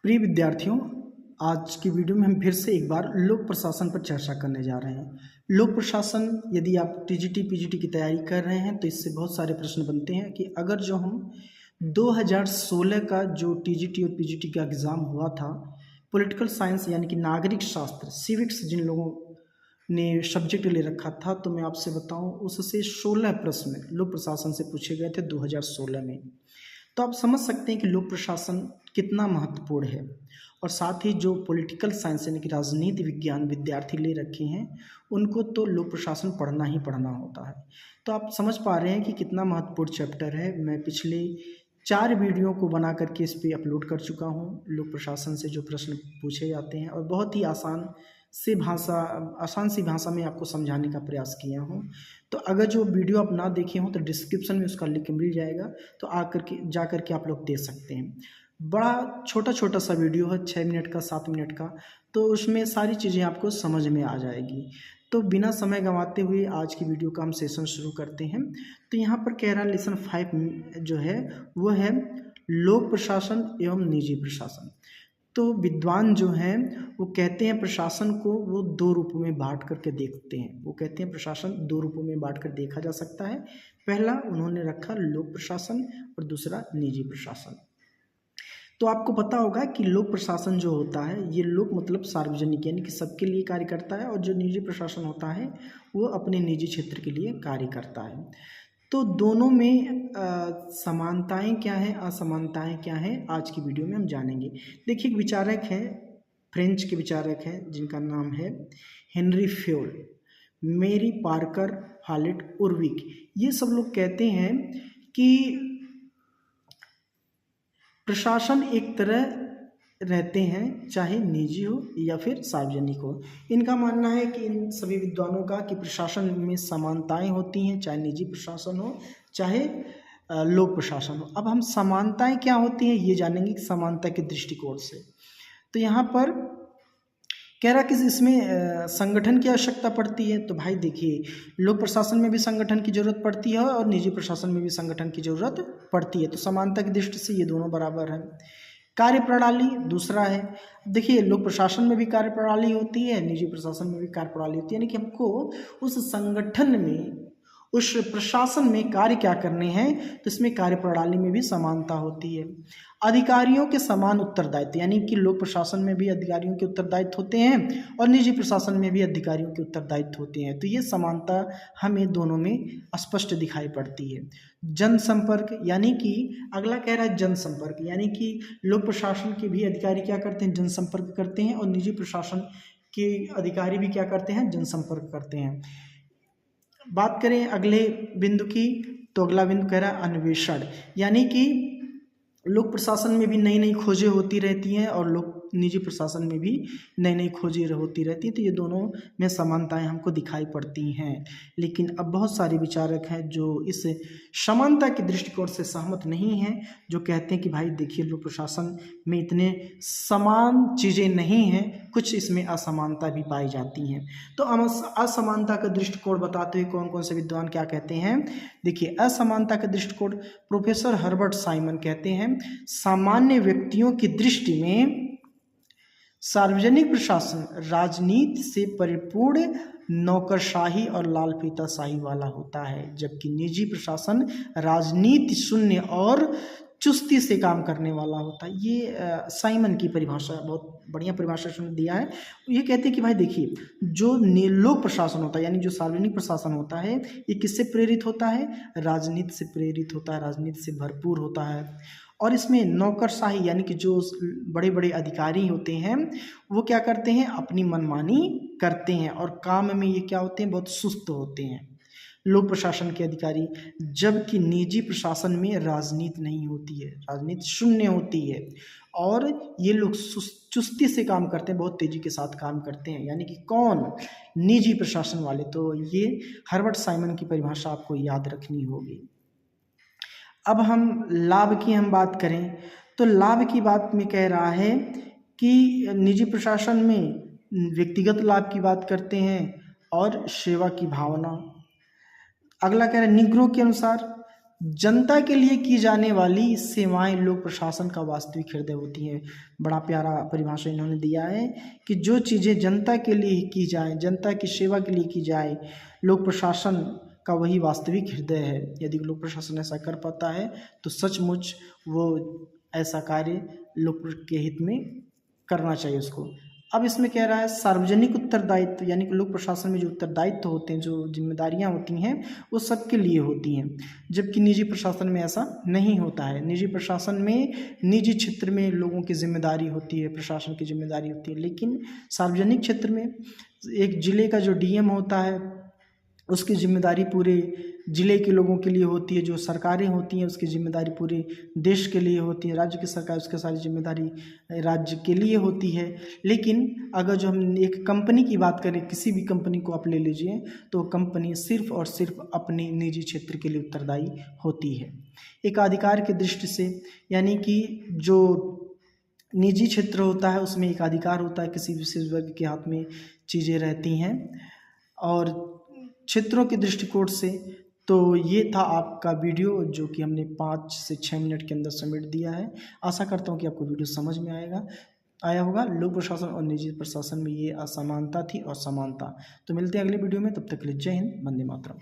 प्रिय विद्यार्थियों, आज की वीडियो में हम फिर से एक बार लोक प्रशासन पर चर्चा करने जा रहे हैं। लोक प्रशासन, यदि आप टीजीटी पीजीटी की तैयारी कर रहे हैं तो इससे बहुत सारे प्रश्न बनते हैं कि अगर जो हम 2016 का जो टीजीटी और पीजीटी का एग्ज़ाम हुआ था, पॉलिटिकल साइंस यानी कि नागरिक शास्त्र सिविक्स जिन लोगों ने सब्जेक्ट ले रखा था, तो मैं आपसे बताऊं उससे 16 प्रश्न लोक प्रशासन से पूछे गए थे 2016 में। तो आप समझ सकते हैं कि लोक प्रशासन कितना महत्वपूर्ण है। और साथ ही जो पॉलिटिकल साइंस यानी कि राजनीति विज्ञान विद्यार्थी ले रखे हैं, उनको तो लोक प्रशासन पढ़ना ही पढ़ना होता है। तो आप समझ पा रहे हैं कि कितना महत्वपूर्ण चैप्टर है। मैं पिछले 4 वीडियो को बना करके इस पर अपलोड कर चुका हूँ। लोक प्रशासन से जो प्रश्न पूछे जाते हैं और बहुत ही आसान सी भाषा में आपको समझाने का प्रयास किया हूँ। तो अगर जो वीडियो आप ना देखे हों तो डिस्क्रिप्शन में उसका लिंक मिल जाएगा, तो जा करके आप लोग देख सकते हैं। बड़ा छोटा सा वीडियो है, 6 मिनट का 7 मिनट का, तो उसमें सारी चीज़ें आपको समझ में आ जाएगी। तो बिना समय गंवाते हुए आज की वीडियो का हम सेशन शुरू करते हैं। तो यहाँ पर कह रहा है लेसन 5 जो है वो है लोक प्रशासन एवं निजी प्रशासन। तो विद्वान जो हैं वो कहते हैं प्रशासन को वो 2 रूपों में बांट करके देखते हैं। वो कहते हैं प्रशासन 2 रूपों में बांट कर देखा जा सकता है। पहला उन्होंने रखा लोक प्रशासन और दूसरा निजी प्रशासन। तो आपको पता होगा कि लोक प्रशासन जो होता है, ये लोक मतलब सार्वजनिक यानी कि सबके लिए कार्य करता है, और जो निजी प्रशासन होता है वो अपने निजी क्षेत्र के लिए कार्य करता है। तो दोनों में समानताएं क्या हैं, असमानताएं क्या हैं, आज की वीडियो में हम जानेंगे। देखिए, एक विचारक है, फ्रेंच के विचारक हैं जिनका नाम है हेनरी फ्योल, मेरी पार्कर, हालेट, उर्विक। ये सब लोग कहते हैं कि प्रशासन एक तरह रहते हैं, चाहे निजी हो या फिर सार्वजनिक हो। इनका मानना है कि इन सभी विद्वानों का कि प्रशासन में समानताएं होती हैं, चाहे निजी प्रशासन हो चाहे लोक प्रशासन हो। अब हम समानताएं क्या होती हैं ये जानेंगे कि समानता के दृष्टिकोण से। तो यहाँ पर कह रहा कि इसमें संगठन की आवश्यकता पड़ती है। तो भाई देखिए, लोक प्रशासन में भी संगठन की जरूरत पड़ती है और निजी प्रशासन में भी संगठन की जरूरत पड़ती है। तो समानता की दृष्टि से ये दोनों बराबर हैं। कार्य प्रणाली दूसरा है। देखिए, लोक प्रशासन में भी कार्य प्रणाली होती है, निजी प्रशासन में भी कार्य प्रणाली होती है, यानी कि हमको उस संगठन में, उस प्रशासन में कार्य क्या करने हैं, तो इसमें कार्य प्रणाली में भी समानता होती है। अधिकारियों के समान उत्तरदायित्व, यानी कि लोक प्रशासन में भी अधिकारियों के उत्तरदायित्व होते हैं और निजी प्रशासन में भी अधिकारियों के उत्तरदायित्व होते हैं। तो ये समानता हमें दोनों में स्पष्ट दिखाई पड़ती है। जनसंपर्क, यानी कि अगला कह रहा है जनसंपर्क, यानी कि लोक प्रशासन के भी अधिकारी क्या करते हैं, जनसंपर्क करते हैं, और निजी प्रशासन के अधिकारी भी क्या करते हैं, जनसंपर्क करते हैं। बात करें अगले बिंदु की, तो अगला बिंदु कह रहा है अन्वेषण, यानी कि लोक प्रशासन में भी नई नई खोजें होती रहती हैं और लोक निजी प्रशासन में भी नई नई खोजें होती रहती हैं। तो ये दोनों में समानताएं हमको दिखाई पड़ती हैं। लेकिन अब बहुत सारे विचारक हैं जो इस समानता के दृष्टिकोण से सहमत नहीं हैं, जो कहते हैं कि भाई देखिए, लोक प्रशासन में इतने समान चीज़ें नहीं हैं, कुछ इसमें असमानता भी पाई जाती हैं। तो असमानता का दृष्टिकोण बताते हुए कौन कौन से विद्वान क्या कहते हैं, देखिए, असमानता का दृष्टिकोण प्रोफेसर हर्बर्ट साइमन कहते हैं, सामान्य व्यक्तियों की दृष्टि में सार्वजनिक प्रशासन राजनीति से परिपूर्ण नौकरशाही और लाल फीताशाही वाला होता है, जबकि निजी प्रशासन राजनीति शून्य और चुस्ती से काम करने वाला होता है। ये साइमन की परिभाषा, बहुत बढ़िया परिभाषा उसने दिया है। ये कहते हैं कि भाई देखिए, जो लोक प्रशासन होता है यानी जो सार्वजनिक प्रशासन होता है, ये किससे प्रेरित होता है, राजनीति से प्रेरित होता है, राजनीति से भरपूर होता है। और इसमें नौकरशाही, यानी कि जो बड़े बड़े अधिकारी होते हैं वो क्या करते हैं, अपनी मनमानी करते हैं, और काम में ये क्या होते हैं, बहुत सुस्त होते हैं लोक प्रशासन के अधिकारी। जबकि निजी प्रशासन में राजनीति नहीं होती है, राजनीति शून्य होती है, और ये लोग चुस्ती से काम करते हैं, बहुत तेजी के साथ काम करते हैं। यानी कि कौन, निजी प्रशासन वाले। तो ये हर्बर्ट साइमन की परिभाषा आपको याद रखनी होगी। अब हम लाभ की बात करें, तो लाभ की बात में कह रहा है कि निजी प्रशासन में व्यक्तिगत लाभ की बात करते हैं और सेवा की भावना। अगला कह रहा है निग्रो के अनुसार जनता के लिए की जाने वाली सेवाएं लोक प्रशासन का वास्तविक हृदय होती हैं। बड़ा प्यारा परिभाषा इन्होंने दिया है कि जो चीज़ें जनता के लिए की जाए, जनता की सेवा के लिए की जाए, लोक प्रशासन का वही वास्तविक हृदय है। यदि लोक प्रशासन ऐसा कर पाता है तो सचमुच वो ऐसा कार्य लोक के हित में करना चाहिए उसको। अब इसमें कह रहा है सार्वजनिक उत्तरदायित्व, यानी कि लोक प्रशासन में जो उत्तरदायित्व होते हैं, जो जिम्मेदारियां होती हैं, वो सबके लिए होती हैं, जबकि निजी प्रशासन में ऐसा नहीं होता है। निजी प्रशासन में निजी क्षेत्र में लोगों की जिम्मेदारी होती है, प्रशासन की जिम्मेदारी होती है, लेकिन सार्वजनिक क्षेत्र में एक जिले का जो डीएम होता है उसकी जिम्मेदारी पूरे ज़िले के लोगों के लिए होती है। जो सरकारें होती हैं उसकी जिम्मेदारी पूरे देश के लिए होती है। राज्य की सरकार, उसकी सारी जिम्मेदारी राज्य के लिए होती है। लेकिन अगर जो हम एक कंपनी की बात करें, किसी भी कंपनी को आप ले लीजिए, तो कंपनी सिर्फ और सिर्फ अपने निजी क्षेत्र के लिए उत्तरदायी होती है। एकाधिकार की दृष्टि से, यानी कि जो निजी क्षेत्र होता है उसमें एकाधिकार होता है, किसी विशेष वर्ग के हाथ में चीज़ें रहती हैं। और क्षेत्रों के दृष्टिकोण से तो ये था आपका वीडियो, जो कि हमने 5 से 6 मिनट के अंदर समेट दिया है। आशा करता हूँ कि आपको वीडियो समझ में आया होगा। लोक प्रशासन और निजी प्रशासन में ये असमानता थी और समानता। तो मिलते हैं अगले वीडियो में, तब तक के लिए जय हिंद, वंदे मातरम।